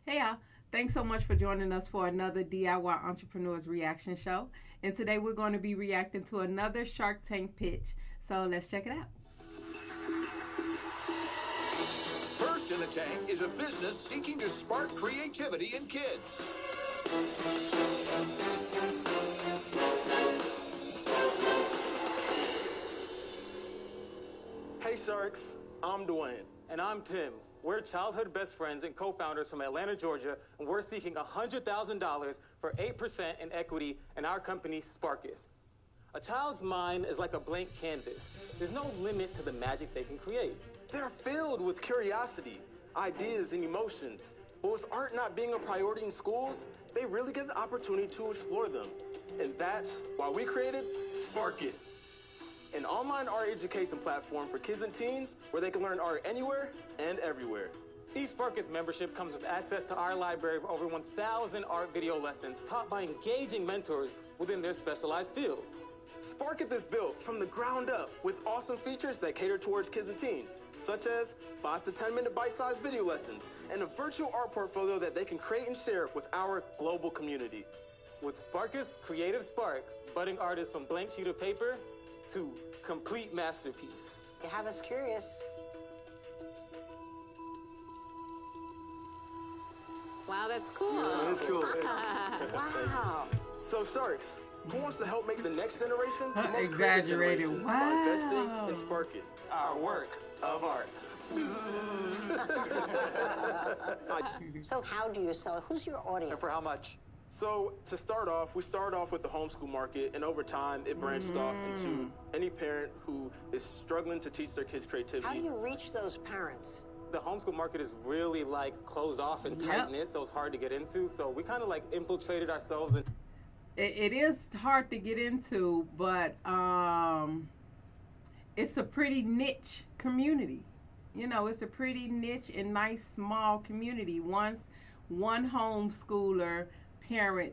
Hey y'all, thanks so much for joining us for another DIY Entrepreneurs Reaction Show. And today we're going to be reacting to another Shark Tank pitch. So let's check it out. First in the tank is a business seeking to spark creativity in kids. Hey Sharks, I'm Dwayne. And I'm Tim. We're childhood best friends and co-founders from Atlanta, Georgia, and we're seeking $100,000 for 8% in equity in our company, Sparketh. A child's mind is like a blank canvas. There's no limit to the magic they can create. They're filled with curiosity, ideas, and emotions. But with art not being a priority in schools, they really get the opportunity to explore them. And that's why we created Sparketh, an online art education platform for kids and teens where they can learn art anywhere and everywhere. Each Sparketh membership comes with access to our library of over 1,000 art video lessons taught by engaging mentors within their specialized fields. Sparketh is built from the ground up with awesome features that cater towards kids and teens, such as 5 to 10-minute bite-sized video lessons and a virtual art portfolio that they can create and share with our global community. With Sparketh's creative spark, budding artists from blank sheet of paper to complete masterpiece. You have us curious. Wow, that's cool. That's cool. Wow. So Sharks, who wants to help make the next generation the most creative Exaggerated. generation Wow. by investing in Sparketh, our work of art? So how do you sell it? Who's your audience? And for how much? So to start off, we started off with the homeschool market, and over time, it branched off into any parent who is struggling to teach their kids creativity. How do you reach those parents? The homeschool market is really like closed off and tight-knit, so it's hard to get into. So we kind of like infiltrated ourselves. And It is hard to get into, but it's a pretty niche community. You know, it's a pretty niche and nice small community. Once one homeschooler parent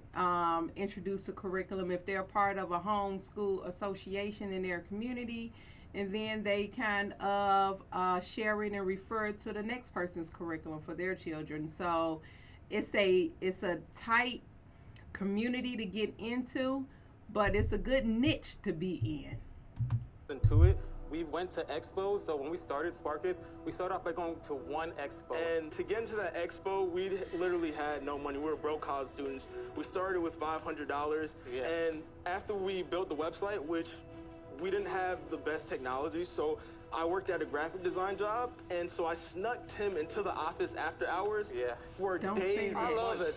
introduce a curriculum, if they're part of a homeschool association in their community, and then they kind of share it and refer it to the next person's curriculum for their children. So it's a tight community to get into, but it's a good niche to be in. into it, we went to expos. So when we started Sparketh, we started off by going to one expo. And to get into that expo, we literally had no money. We were broke college students. We started with $500. Yeah. And after we built the website, which we didn't have the best technology, so I worked at a graphic design job, and so I snuck Tim into the office after hours for Don't say days. that. I love it.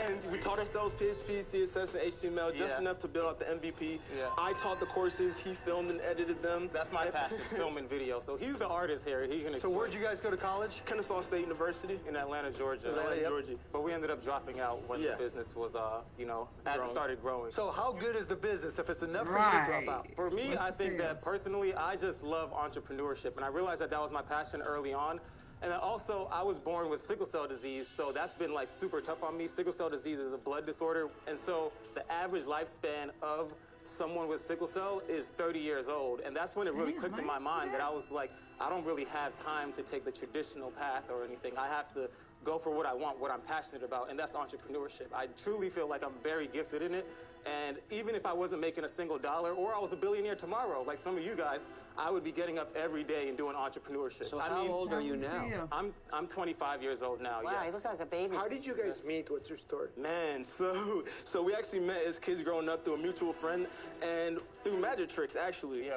And we taught ourselves PHP, CSS, and HTML just enough to build out the MVP. Yeah. I taught the courses, he filmed and edited them. That's my passion, film and video. So he's the artist here. He can So explain. where'd you guys go to college? Kennesaw State University. In Atlanta, Georgia. Georgia. But we ended up dropping out when the business was, as it started growing. So how good is the business if it's enough for you Right. to drop out? For me, What's I the think sales? that personally, I just love entrepreneurship, and I realized that that was my passion early on. And then also, I was born with sickle cell disease, so that's been like super tough on me. Sickle cell disease is a blood disorder, and so the average lifespan of someone with sickle cell is 30 years old. And that's when it really Damn, clicked in man. my mind that I was like, I don't really have time to take the traditional path or anything. I have to go for what I want, what I'm passionate about, and that's entrepreneurship. I truly feel like I'm very gifted in it. And even if I wasn't making a single dollar, or I was a billionaire tomorrow, like some of you guys, I would be getting up every day and doing entrepreneurship. So I how mean, old are you now? I'm 25 years old now. Wow, yes. you look like a baby. How did you guys meet? What's your story? Man, so we actually met as kids growing up through a mutual friend and through magic tricks, actually. Yeah,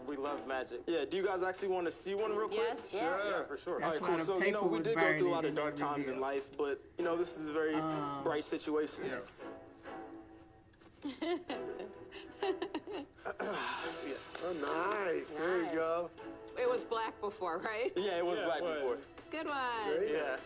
we love magic. Yeah, do you guys actually want to see one real quick? Yes. Yeah. Yeah, for sure. That's All why right, the cool. So, paper we was did go through a lot burned of and dark times in revealed. life, but, this is a very bright situation. Oh, nice. There Nice. you go. It was black before, right? Yeah, it was black but- before. Good one. Yeah.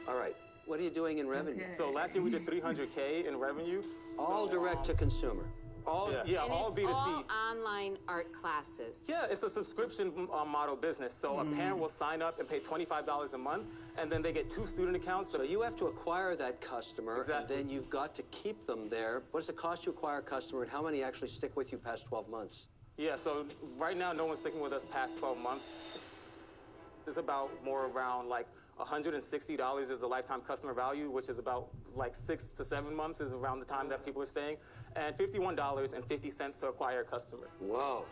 All right. What are you doing in revenue? Okay. So last year we did 300K in revenue. All direct to consumer. All And all it's B2C. all online art classes. Yeah, it's a subscription model business. So a parent will sign up and pay $25 a month, and then they get 2 student accounts. So you have to acquire that customer, Exactly. and then you've got to keep them there. What does it cost to acquire a customer, and how many actually stick with you past 12 months? Yeah, so right now no one's sticking with us past 12 months. It's about more around like $160 is the lifetime customer value, which is about like 6 to 7 months is around the time that people are staying, and $51.50 to acquire a customer. Wow.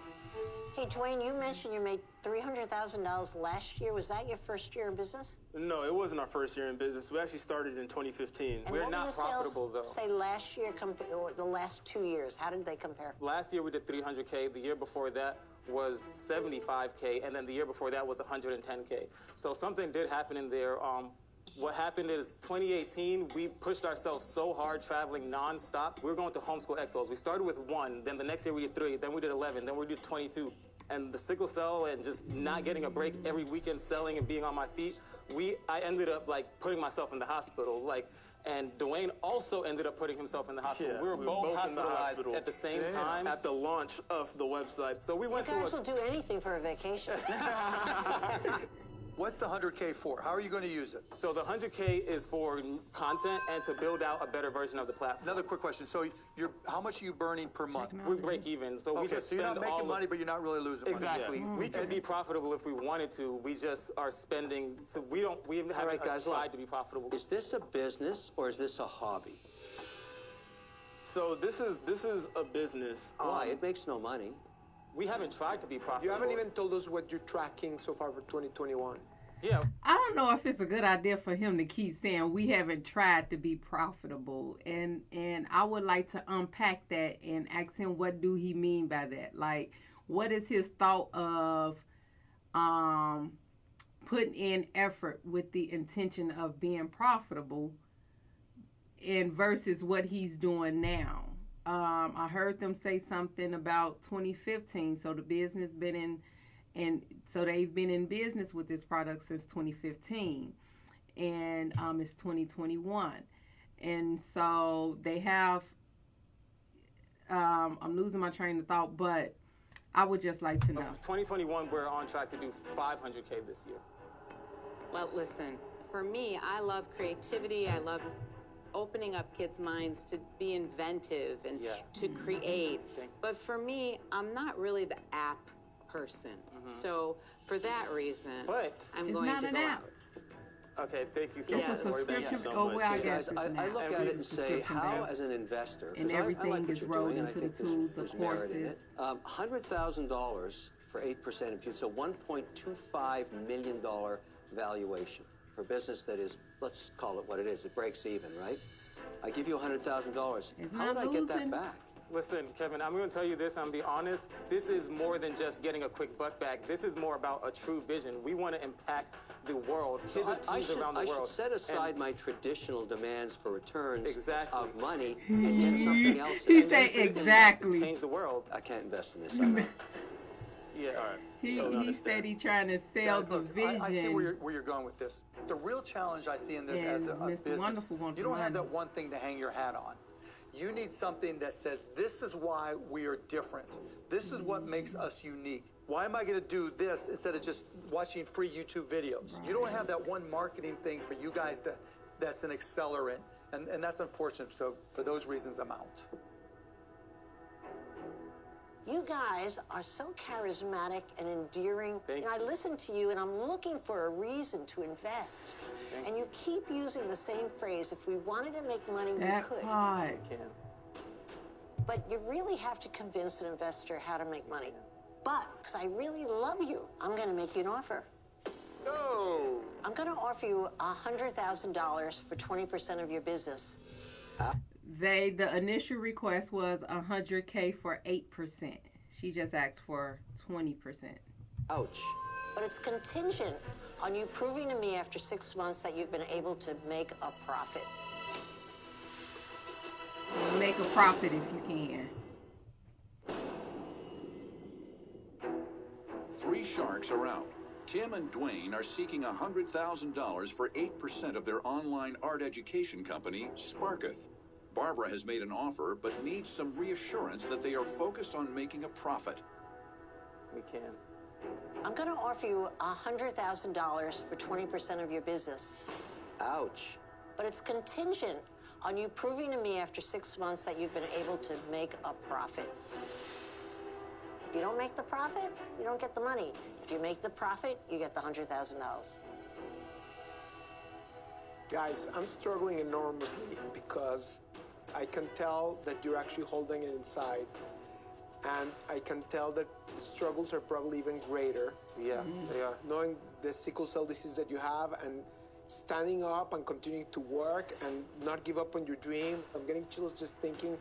Hey, Dwayne, you mentioned you made $300,000 last year. Was that your first year in business? No, it wasn't our first year in business. We actually started in 2015. And We're what not were the profitable, though. sales, say, last year or the last 2 years? How did they compare? Last year we did 300K. The year before that was 75K, and then the year before that was 110K. So something did happen in there. What happened is 2018, we pushed ourselves so hard traveling nonstop. We were going to homeschool expos. We started with 1, then the next year we did 3, then we did 11, then we did 22. And the sickle cell and just not getting a break every weekend selling and being on my feet, I ended up like putting myself in the hospital. And Dwayne also ended up putting himself in the hospital. Yeah, we were both in the hospitalized hospital at the same time. At the launch of the website. So we went You guys through will do anything for a vacation. What's the 100K for? How are you going to use it? So the 100K is for content and to build out a better version of the platform. Another quick question. So how much are you burning per month? We break even, so we Okay, just so you're spend not all making money, but you're not really losing money. Exactly. We could be profitable if we wanted to. We just are spending. So we haven't right, guys, tried look. to be profitable. Is this a business or is this a hobby? So this is a business. Why? It makes no money. We haven't tried to be profitable. You haven't even told us what you're tracking so far for 2021. Yeah. I don't know if it's a good idea for him to keep saying we haven't tried to be profitable, and I would like to unpack that and ask him what do he mean by that. Like, what is his thought of putting in effort with the intention of being profitable, and versus what he's doing now. I heard them say something about 2015, so the business been in. And so they've been in business with this product since 2015, and it's 2021. And so they have, I'm losing my train of thought, but I would just like to know. 2021, we're on track to do 500K this year. Well, listen, for me, I love creativity. I love opening up kids' minds to be inventive and to create. But for me, I'm not really the app person. So for that reason, I'm It's going not to an go app. out. Okay, thank you so It's much. a subscription. so Oh, much. well, I Yeah, guys, Guys, I look at it and say, how as an investor, and 'cause I everything like what is you're rolled doing, and I into the think tool, the there's merit in it. courses. $100,000 for 8% impute, so $1.25 million valuation for a business that is, let's call it what it is, it breaks even, right? I give you $100,000. It's How would not I get that losing. back? Listen, Kevin, I'm going to tell you this, I'm going to be honest. This is more than just getting a quick buck back. This is more about a true vision. We want to impact the world, kids and I teens around the I world. should set aside my traditional demands for returns of money He- and get something else. he in. said exactly. Change the world. I can't invest in this. I know. Yeah. All right. He steady trying to sell Guys, the look, vision. I see where you're going with this. The real challenge I see in this as a And Mr. business, Wonderful wants you don't have money. that one thing to hang your hat on. You need something that says, this is why we are different. This is what makes us unique. Why am I going to do this instead of just watching free YouTube videos? You don't have that one marketing thing for you guys that's an accelerant, and that's unfortunate. So for those reasons, I'm out. You guys are so charismatic and endearing. Thank I listen to you and I'm looking for a reason to invest. And you keep using the same phrase, if we wanted to make money, we That could. part. But you really have to convince an investor how to make money. But, because I really love you, I'm going to make you an offer. No! I'm going to offer you $100,000 for 20% of your business. The initial request was 100K for 8%. She just asked for 20%. Ouch. But it's contingent on you proving to me after 6 months that you've been able to make a profit. So make a profit if you can. 3 sharks are out. Tim and Dwayne are seeking $100,000 for 8% of their online art education company, Sparketh. Barbara has made an offer, but needs some reassurance that they are focused on making a profit. We can. I'm going to offer you $100,000 for 20% of your business. Ouch. But it's contingent on you proving to me after 6 months that you've been able to make a profit. If you don't make the profit, you don't get the money. If you make the profit, you get the $100,000. Guys, I'm struggling enormously because I can tell that you're actually holding it inside. And I can tell that the struggles are probably even greater. Yeah, they are. Knowing the sickle cell disease that you have and standing up and continuing to work and not give up on your dream. I'm getting chills just thinking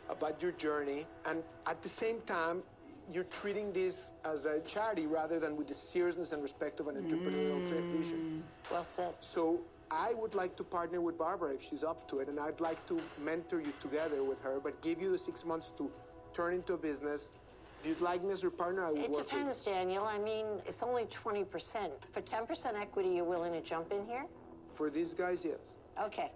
about your journey. And at the same time, you're treating this as a charity rather than with the seriousness and respect of an entrepreneurial vision. Well said. So I would like to partner with Barbara if she's up to it, and I'd like to mentor you together with her, but give you the 6 months to turn into a business. If you'd like me as your partner, I would It work depends, with you. Daniel. I mean, it's only 20%. For 10% equity, you're willing to jump in here? For these guys, yes. Okay.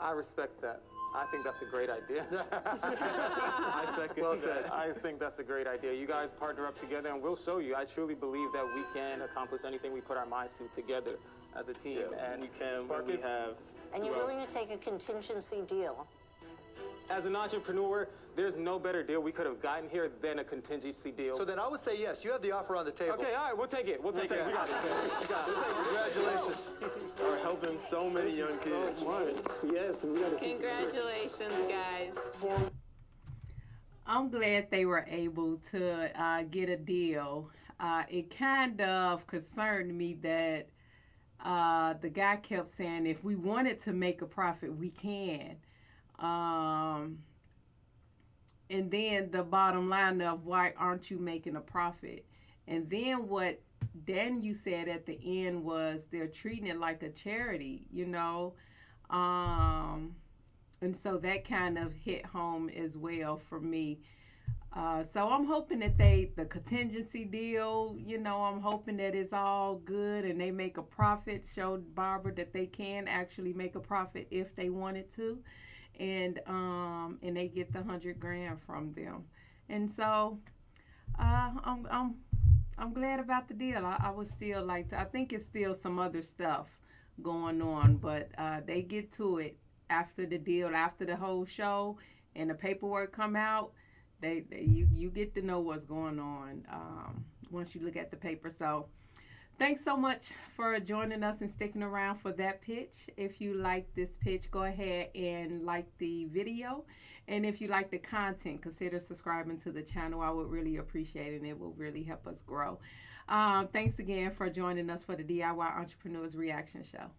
I respect that. I think that's a great idea. I second Well that. said. I think that's a great idea. You guys partner up together and we'll show you. I truly believe that we can accomplish anything we put our minds to together as a team. And you can when we Sparketh, have. And you're willing to take a contingency deal? as an entrepreneur, there's no better deal we could have gotten here than a contingency deal. So then I would say yes. You have the offer on the table. Okay, all right, we'll take it. We'll take it. We got it. Congratulations. Are helping so many young kids. Yes, we got to see. Congratulations, guys. I'm glad they were able to get a deal. It kind of concerned me that the guy kept saying, if we wanted to make a profit, we can. And then the bottom line of why aren't you making a profit? And then what you said at the end was they're treating it like a charity, you know. And so that kind of hit home as well for me. So I'm hoping that the contingency deal, you know, I'm hoping that it's all good and they make a profit, show Barbara that they can actually make a profit if they wanted to. And they get the $100,000 from them. And so I'm glad about the deal. I would still like to, I think it's still some other stuff going on, but they get to it after the deal, after the whole show and the paperwork come out. You get to know what's going on once you look at the paper. So thanks so much for joining us and sticking around for that pitch. If you like this pitch, go ahead and like the video. And if you like the content, consider subscribing to the channel. I would really appreciate it, and it will really help us grow. Thanks again for joining us for the DIY Entrepreneurs Reaction Show.